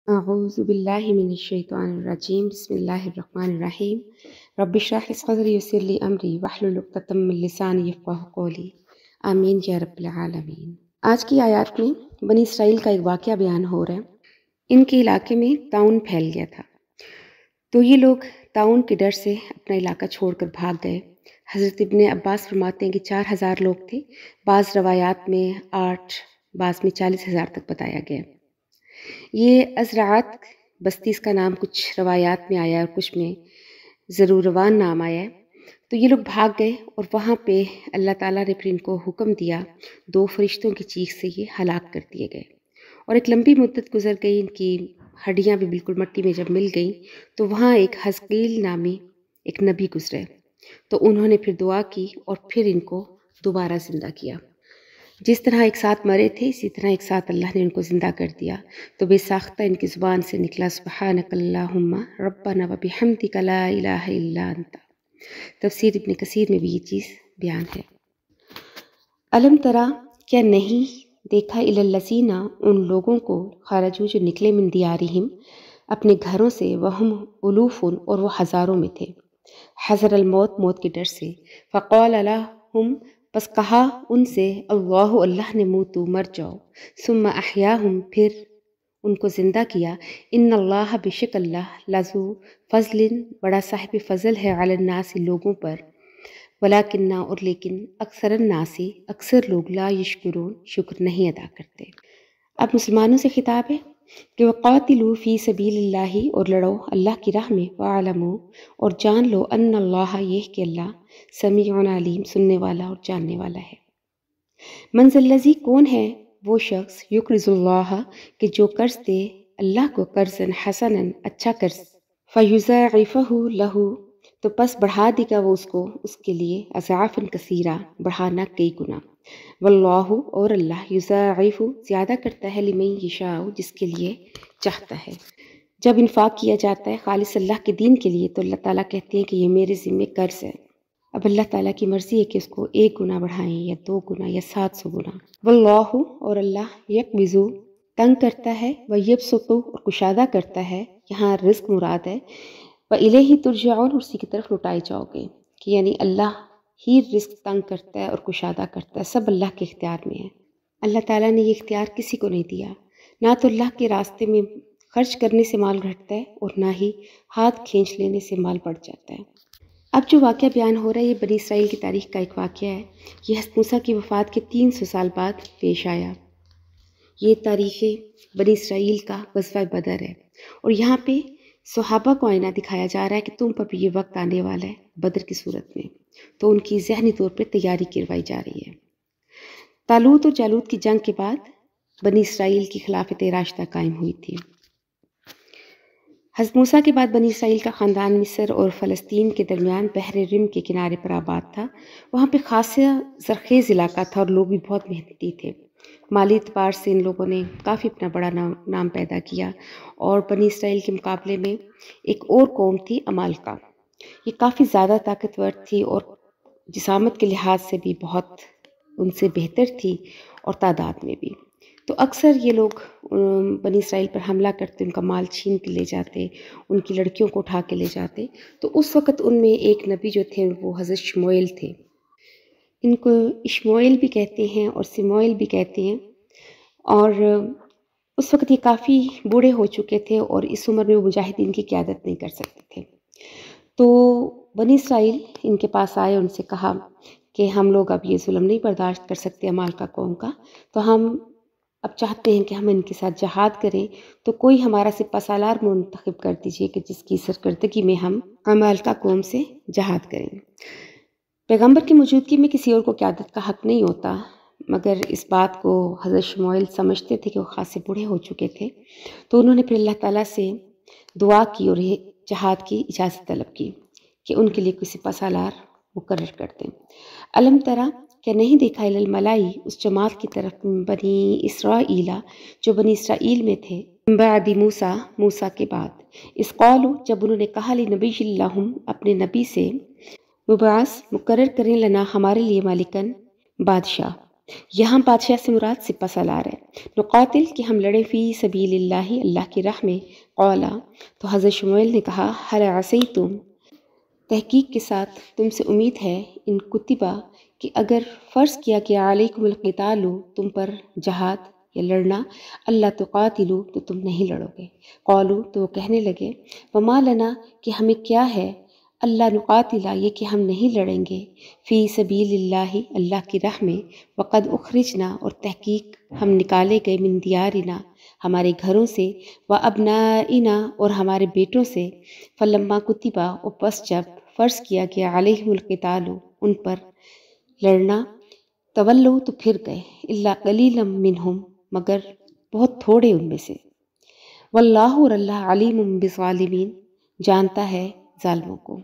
أعوذ بالله من الشيطان الرجيم بسم الله الرحمن الرحيم رب اشرح لي صدري ويسر لي أمري واحلل عقدة من لساني يفقهوا قولي آمین یا رب العالمین۔ آج کی آیات میں بنی اسرائیل کا ایک واقعہ بیان ہو رہا ہے۔ ان کے علاقے میں طاعون پھیل گیا تھا، تو یہ لوگ طاعون کے ڈر سے اپنا علاقہ چھوڑ کر بھاگ گئے۔ حضرت ابن عباس فرماتے ہیں کہ 4000 لوگ تھے، بعض روایات میں 8، بعض میں 40,000 تک بتایا گیا۔ یہ ازرعات بستی اس کا نام کچھ روایات میں آیا اور کچھ میں ضروروان نام آیا ہے۔ تو یہ لوگ بھاگ گئے اور وہاں پہ اللہ تعالیٰ نے پھر ان کو حکم دیا، 2 فرشتوں کی چیخ سے یہ ہلاک کر دیے گئے۔ اور ایک لمبی مدت گزر گئی، ان کی ہڈیاں بھی بالکل مٹی میں جب مل گئیں تو وہاں ایک حزقیل نامی ایک نبی گزرے، تو انہوں نے پھر دعا کی اور پھر ان کو دوبارہ زندہ کیا۔ جس طرح ایک ساتھ مرے تھے اسی طرح ایک ساتھ اللہ نے ان کو زندہ کر دیا۔ تو بے ساختہ ان کی زبان سے نکلا سبحانک اللہم ربنا وبحمدک لا الہ الا انت۔ تفسیر ابن کثیر میں بھی یہ چیز بیان ہے۔ علم ترا، کیا نہیں دیکھا، الی الذین، ان لوگوں کو، خرجوا جو نکلے، من دیارہم اپنے گھروں سے، وہم الوف اور وہ ہزاروں میں تھے، حذر الموت موت کے ڈر سے، فقال لہم پس کہا ان سے، اللہ نے موتو مر جاؤ، ثم احیاہم پھر ان کو زندہ کیا، ان اللہ بشک اللہ، لذو فضل بڑا صاحب فضل ہے، علی الناس لوگوں پر، ولکن اور لیکن اکثر الناس اکثر لوگ، لا یشکرون شکر نہیں ادا کرتے۔ اب مسلمانوں سے خطاب ہے کہ وقاتلوا فی سبیل اللہ، اور لڑو اللہ کی راہ میں، وعلموا اور جان لو، ان اللہ یہ کہ اللہ، سمیع علیم سننے والا اور جاننے والا ہے۔ من ذا الذی کون ہے وہ شخص، یقرض اللہ کہ جو قرض دے اللہ کو، قرضا حسنا اچھا قرض، فیضاعفہ لہ تو پس بڑھا دے گا وہ اس کو، اس کے لیے، اضعافا کثیرہ بڑھانا کئی گنا، واللہ اور اللہ، یضاعف زیادہ کرتا ہے، لمن یشاء جس کے لیے چاہتا ہے۔ جب انفاق کیا جاتا ہے خالص اللہ کے دین کے لیے تو اللہ تعالیٰ کہتے ہیں کہ یہ میرے ذمہ قرض ہے۔ اب اللہ تعالیٰ کی مرضی ہے کہ اس کو 1 گنا بڑھائیں یا 2 گنا یا 700 گنا۔ واللہ اور اللہ، یقبض تنگ کرتا ہے، ویبسط اور کشادہ کرتا ہے، یہاں رزق مراد ہے، وإلیہ ترجعون اسی کی طرف لوٹائے جاؤ گے، کہ یعنی اللہ ہی رزق تنگ کرتا ہے اور کشادہ کرتا ہے، سب اللہ کے اختیار میں ہے۔ اللہ تعالیٰ نے یہ اختیار کسی کو نہیں دیا، نہ تو اللہ کے راستے میں خرچ کرنے سے مال گھٹتا ہے اور نہ ہی ہاتھ کھینچ لینے سے مال بڑھ جاتا ہے۔ اب جو واقعہ بیان ہو رہا ہے یہ بنی اسرائیل کی تاریخ کا ایک واقعہ ہے۔ یہ حضرت موسیٰ کی وفات کے 300 سال بعد پیش آیا۔ یہ تاریخ بنی اسرائیل کا غزوہ بدر ہے، اور یہاں پہ صحابہ کو آئینہ دکھایا جا رہا ہے کہ تم پر بھی یہ وقت آنے والا ہے بدر کی صورت میں، تو ان کی ذہنی طور پہ تیاری کروائی جا رہی ہے۔ طالوت اور جالوت کی جنگ کے بعد بنی اسرائیل کی خلافت راشدہ قائم ہوئی تھی۔ حضرت موسیٰ کے بعد بنی اسرائیل کا خاندان مصر اور فلسطین کے درمیان بحر رم کے کنارے پر آباد تھا۔ وہاں پہ خاصا زرخیز علاقہ تھا اور لوگ بھی بہت محنتی تھے۔ مالی اعتبار سے ان لوگوں نے کافی اپنا بڑا نام پیدا کیا، اور بنی اسرائیل کے مقابلے میں ایک اور قوم تھی عمالقہ، یہ کافی زیادہ طاقتور تھی اور جسامت کے لحاظ سے بھی بہت ان سے بہتر تھی اور تعداد میں بھی۔ تو اکثر یہ لوگ بنی اسرائیل پر حملہ کرتے، ان کا مال چھین کے لے جاتے، ان کی لڑکیوں کو اٹھا کے لے جاتے۔ تو اس وقت ان میں ایک نبی جو تھے وہ حضرت شموئیل تھے، ان کو اشموئیل بھی کہتے ہیں اور سموئیل بھی کہتے ہیں، اور اس وقت یہ کافی بوڑھے ہو چکے تھے اور اس عمر میں وہ مجاہدین کی قیادت نہیں کر سکتے تھے۔ تو بنی اسرائیل ان کے پاس آئے، ان سے کہا کہ ہم لوگ اب یہ ظلم نہیں برداشت کر سکتے عمالقہ قوم کا، تو ہم اب چاہتے ہیں کہ ہم ان کے ساتھ جہاد کریں، تو کوئی ہمارا سپہ سالار منتخب کر دیجئے کہ جس کی سرکردگی میں ہم عمالقہ قوم سے جہاد کریں۔ پیغمبر کی موجودگی میں کسی اور کو قیادت کا حق نہیں ہوتا، مگر اس بات کو حضرت شموئیل سمجھتے تھے کہ وہ خاصے بوڑھے ہو چکے تھے، تو انہوں نے پھر اللہ تعالیٰ سے دعا کی اور جہاد کی اجازت طلب کی کہ ان کے لیے کوئی سپہ سالار مقرر کر دیں۔ علم ترا، کیا نہیں دیکھا، الی الملائی اس جماعت کی طرف، بنی اسرائیل جو بنی اسرائیل میں تھے، بعد موسیٰ موسیٰ کے بعد، اس قالوا جب انہوں نے کہا، لنبی لہم اپنے نبی سے، مبعث مقرر کریں، لنا ہمارے لیے، مالکن بادشاہ، یہاں بادشاہ سے مراد سپہ سالار ہے۔ نقاتل کہ ہم لڑیں فی سبیل اللہ، اللہ کی راہ میں۔ قولا تو حضرت شمویل نے کہا، ہل عصیتم تحقیق کے ساتھ تم سے امید ہے، ان کتبہ کہ اگر فرض کیا گیا علیکم القتال تم پر جہاد یا لڑنا، اللہ تقاتلوا تو تم نہیں لڑو گے۔ قالوا تو وہ کہنے لگے، وما لنا کہ ہمیں کیا ہے، اللہ نقاتلا یہ کہ ہم نہیں لڑیں گے، فی سبیل اللہ اللہ کی راہ میں، وقد اخرجنا اور تحقیق ہم نکالے گئے، من دیارنا ہمارے گھروں سے، و ابنائنا اور ہمارے بیٹوں سے، فلما کتبا اور پس جب فرض کیا گیا علیہم القتال ان پر لڑنا، تولوا تو پھر گئے، الا قلیلا منہم مگر بہت تھوڑے ان میں سے، واللہ اور اللہ علیم بالظالمین جانتا ہے ظالموں کو۔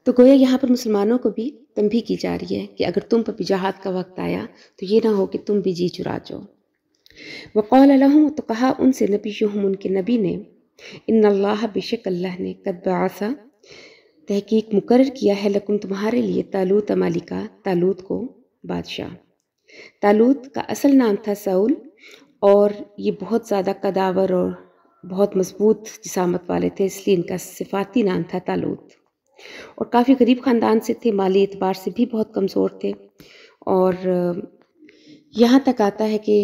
تو گویا یہاں پر مسلمانوں کو بھی تنبیہ کی جا رہی ہے کہ اگر تم پر بھی جہاد کا وقت آیا تو یہ نہ ہو کہ تم بھی جی چرا جاؤ۔ وقال لهم تو کہا ان سے نبیہم ان کے نبی نے، ان اللہ بشک اللہ نے، قد بعث تحقیق مقرر کیا ہے، لکم تمہارے لیے، طالوت ملکا طالوت کو بادشاہ۔ طالوت کا اصل نام تھا ساؤل، اور یہ بہت زیادہ قداور اور بہت مضبوط جسامت والے تھے، اس لیے ان کا صفاتی نام تھا طالوت، اور کافی غریب خاندان سے تھے، مالی اعتبار سے بھی بہت کمزور تھے، اور یہاں تک آتا ہے کہ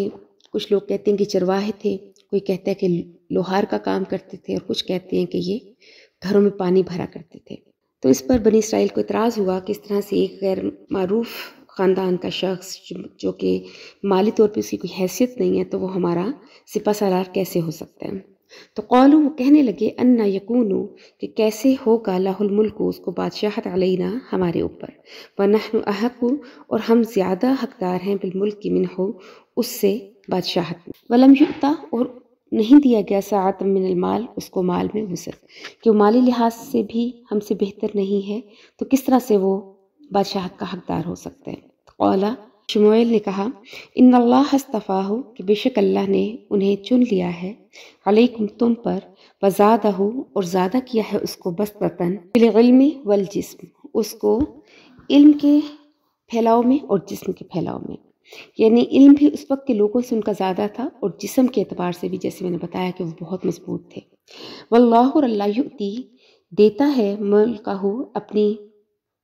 کچھ لوگ کہتے ہیں کہ چرواہے تھے، کوئی کہتا ہے کہ لوہار کا کام کرتے تھے، اور کچھ کہتے ہیں کہ یہ گھروں میں پانی بھرا کرتے تھے۔ تو اس پر بنی اسرائیل کو اعتراض ہوا کہ اس طرح سے ایک غیر معروف خاندان کا شخص جو کہ مالی طور پہ اس کی کوئی حیثیت نہیں ہے، تو وہ ہمارا سپہ سالار کیسے ہو سکتا ہے؟ تو قولوا وہ کہنے لگے، انا یکونو کہ کیسے ہوگا، لہ الملک اس کو بادشاہت، علینا ہمارے اوپر، ونحن احق اور ہم زیادہ حقدار ہیں، بالملک منہ اس سے بادشاہت میں، ولم یؤتا اور نہیں دیا گیا، ساعۃ من المال اس کو مال میں وسعت، کہ وہ مالی لحاظ سے بھی ہم سے بہتر نہیں ہے، تو کس طرح سے وہ بادشاہت کا حقدار ہو سکتا ہے؟ قولا شمویل نے کہا، ان اللہ اصطفاہ کہ بے شک اللہ نے انہیں چن لیا ہے، علیکم تم پر، وزادہ اور زیادہ کیا ہے اس کو، بسطتاً بالعلم والجسم اس کو علم کے پھیلاؤ میں اور جسم کے پھیلاؤ میں، یعنی علم بھی اس وقت کے لوگوں سے ان کا زیادہ تھا، اور جسم کے اعتبار سے بھی جیسے میں نے بتایا کہ وہ بہت مضبوط تھے۔ واللہ اور اللہ یؤتی دیتا ہے، ملکہ اپنی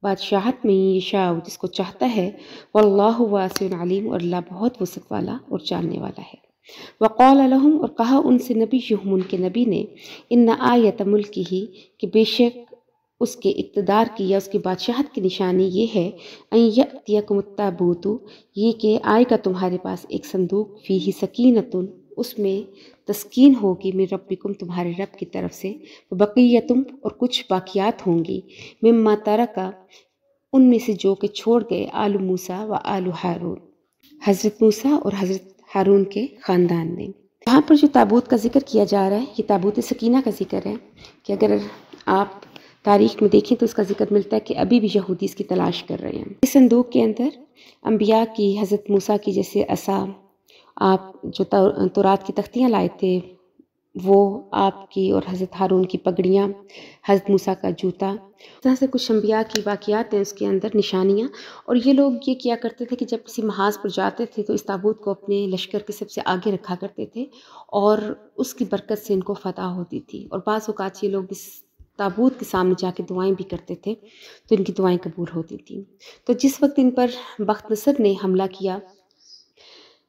بادشاہت میں، یشاء جس کو چاہتا ہے، واللہ واسع علیم اور اللہ بہت وسعت والا اور جاننے والا ہے۔ وقال لهم اور کہا ان سے نبیہم ان کے نبی نے، ان آیت ملکی ہی کہ بے شک اس کے اقتدار کی یا اس کی بادشاہت کی نشانی یہ ہے، ان یأتیکم التابوت یہ کہ آئے گا تمہارے پاس ایک صندوق، فیہ سکینۃ اس میں تسکین ہوگی، من ربکم تمہارے رب کی طرف سے، وبقیتم اور کچھ باقیات ہوں گی، مما ترکا ان میں سے جو کہ چھوڑ گئے، آل موسیٰ و آل ہارون حضرت موسیٰ اور حضرت ہارون کے خاندان نے۔ یہاں پر جو تابوت کا ذکر کیا جا رہا ہے یہ تابوت سکینہ کا ذکر ہے، کہ اگر آپ تاریخ میں دیکھیں تو اس کا ذکر ملتا ہے کہ ابھی بھی یہودی اس کی تلاش کر رہے ہیں۔ اس صندوق کے اندر انبیاء کی، حضرت موسیٰ کی جیسے عصا، آپ جو تورات کی تختیاں لائے تھے وہ آپ کی، اور حضرت ہارون کی پگڑیاں، حضرت موسیٰ کا جوتا، اس طرح سے کچھ انبیاء کی واقعات ہیں اس کے اندر، نشانیاں۔ اور یہ لوگ یہ کیا کرتے تھے کہ جب کسی محاذ پر جاتے تھے تو اس تابوت کو اپنے لشکر کے سب سے آگے رکھا کرتے تھے، اور اس کی برکت سے ان کو فتح ہوتی تھی، اور بعض اوقات یہ لوگ اس تابوت کے سامنے جا کے دعائیں بھی کرتے تھے تو ان کی دعائیں قبول ہوتی تھیں۔ تو جس وقت ان پر بخت نصر نے حملہ کیا،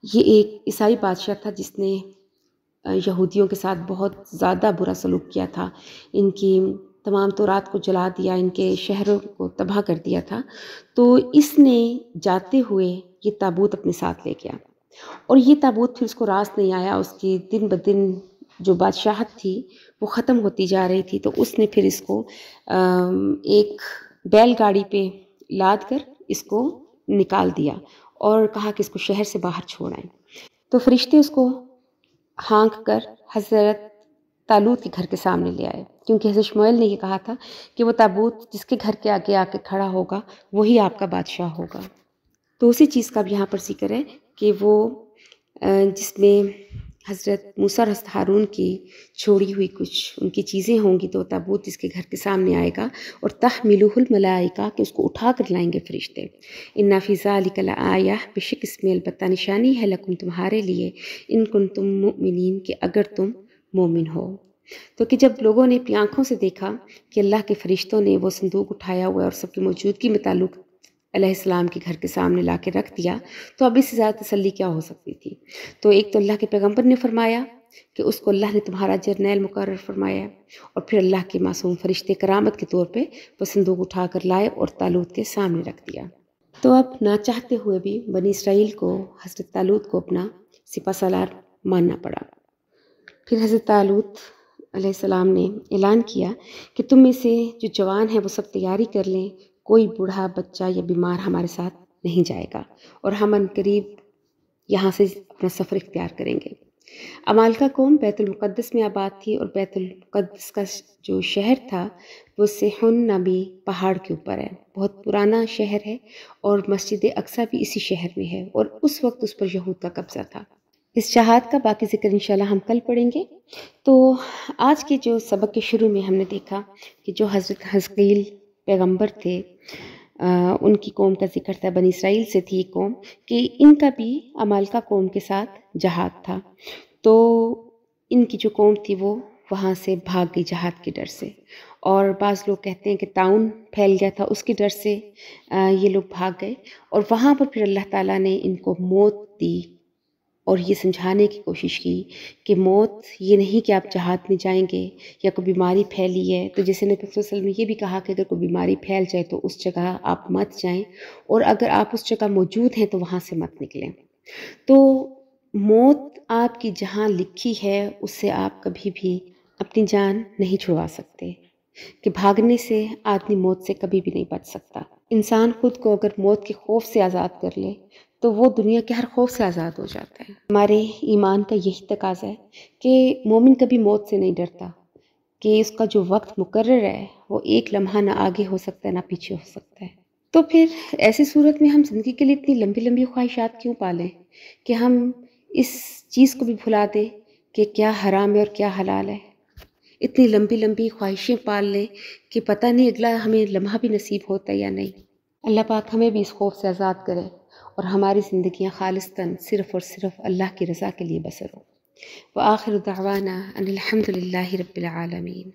یہ ایک عیسائی بادشاہ تھا جس نے یہودیوں کے ساتھ بہت زیادہ برا سلوک کیا تھا، ان کی تمام تورات کو جلا دیا، ان کے شہروں کو تباہ کر دیا تھا، تو اس نے جاتے ہوئے یہ تابوت اپنے ساتھ لے گیا، اور یہ تابوت پھر اس کو راس نہیں آیا، اس کی دن بدن جو بادشاہت تھی وہ ختم ہوتی جا رہی تھی، تو اس نے پھر اس کو ایک بیل گاڑی پہ لاد کر اس کو نکال دیا، اور کہا کہ اس کو شہر سے باہر چھوڑ آئیں۔ تو فرشتے اس کو ہانک کر حضرت طالوت کے گھر کے سامنے لے آئے، کیونکہ حضرت شمویل نے یہ کہا تھا کہ وہ تابوت جس کے گھر کے آگے آ کے کھڑا ہوگا وہی آپ کا بادشاہ ہوگا۔ تو اسی چیز کا بھی یہاں پر ذکر ہے کہ وہ جس میں حضرت موسیٰ اور حضرت ہارون کی چھوڑی ہوئی کچھ ان کی چیزیں ہوں گی تو تابوت اس کے گھر کے سامنے آئے گا اور تحملہ الملائکہ کہ اس کو اٹھا کر لائیں گے فرشتے۔ ان فی ذلک لآیہ، بے شک اس میں البتہ نشانی ہے، لکم تمہارے لیے، ان کنتم مؤمنین کہ اگر تم مومن ہو۔ تو کہ جب لوگوں نے اپنی آنکھوں سے دیکھا کہ اللہ کے فرشتوں نے وہ صندوق اٹھایا ہوا ہے اور سب کی موجودگی میں تعلق علیہ السلام کے گھر کے سامنے لا کے رکھ دیا، تو اب اس سے زیادہ تسلی کیا ہو سکتی تھی؟ تو ایک تو اللہ کے پیغمبر نے فرمایا کہ اس کو اللہ نے تمہارا جرنیل مقرر فرمایا ہے، اور پھر اللہ کے معصوم فرشتے کرامت کے طور پہ وہ صندوق اٹھا کر لائے اور طالوت کے سامنے رکھ دیا۔ تو اب نہ چاہتے ہوئے بھی بنی اسرائیل کو حضرت طالوت کو اپنا سپہ سالار ماننا پڑا۔ پھر حضرت طالوت علیہ السلام نے اعلان کیا کہ تم میں سے جو جوان ہیں وہ سب تیاری کر لیں، کوئی بوڑھا بچہ یا بیمار ہمارے ساتھ نہیں جائے گا، اور ہم عنقریب یہاں سے اپنا سفر اختیار کریں گے۔ عمالقہ قوم بیت المقدس میں آباد تھی، اور بیت المقدس کا جو شہر تھا وہ سیحون نامی پہاڑ کے اوپر ہے، بہت پرانا شہر ہے، اور مسجد اقصیٰ بھی اسی شہر میں ہے، اور اس وقت اس پر یہود کا قبضہ تھا۔ اس جہاد کا باقی ذکر انشاءاللہ ہم کل پڑھیں گے۔ تو آج کے جو سبق کے شروع میں ہم نے دیکھا کہ جو حضرت حزقیل پیغمبر تھے، ان کی قوم کا ذکر تھا، بنی اسرائیل سے تھی یہ قوم، کہ ان کا بھی عمالقہ قوم کے ساتھ جہاد تھا۔ تو ان کی جو قوم تھی وہ وہاں سے بھاگ گئی جہاد کے ڈر سے، اور بعض لوگ کہتے ہیں کہ طاعون پھیل گیا تھا، اس کے ڈر سے یہ لوگ بھاگ گئے، اور وہاں پر پھر اللہ تعالیٰ نے ان کو موت دی، اور یہ سمجھانے کی کوشش کی کہ موت یہ نہیں کہ آپ جہاد میں جائیں گے یا کوئی بیماری پھیلی ہے تو جیسے نبی صلی اللہ علیہ وسلم نے یہ بھی کہا کہ اگر کوئی بیماری پھیل جائے تو اس جگہ آپ مت جائیں، اور اگر آپ اس جگہ موجود ہیں تو وہاں سے مت نکلیں۔ تو موت آپ کی جہاں لکھی ہے اس سے آپ کبھی بھی اپنی جان نہیں چھڑوا سکتے، کہ بھاگنے سے آدمی موت سے کبھی بھی نہیں بچ سکتا۔ انسان خود کو اگر موت کے خوف سے آزاد کر لے تو وہ دنیا کے ہر خوف سے آزاد ہو جاتا ہے۔ ہمارے ایمان کا یہی تقاضا ہے کہ مومن کبھی موت سے نہیں ڈرتا، کہ اس کا جو وقت مقرر ہے وہ ایک لمحہ نہ آگے ہو سکتا ہے نہ پیچھے ہو سکتا ہے۔ تو پھر ایسی صورت میں ہم زندگی کے لیے اتنی لمبی لمبی خواہشات کیوں پالیں کہ ہم اس چیز کو بھی بھلا دیں کہ کیا حرام ہے اور کیا حلال ہے؟ اتنی لمبی لمبی خواہشیں پال لیں کہ پتہ نہیں اگلا ہمیں لمحہ بھی نصیب ہوتا ہے یا نہیں۔ اللہ پاک ہمیں بھی اس خوف سے آزاد کرے اور ہماری زندگیاں خالصتاً صرف اور صرف اللہ کی رضا کے لیے بسر ہو۔ وآخر دعوانا ان الحمد للہ رب العالمین۔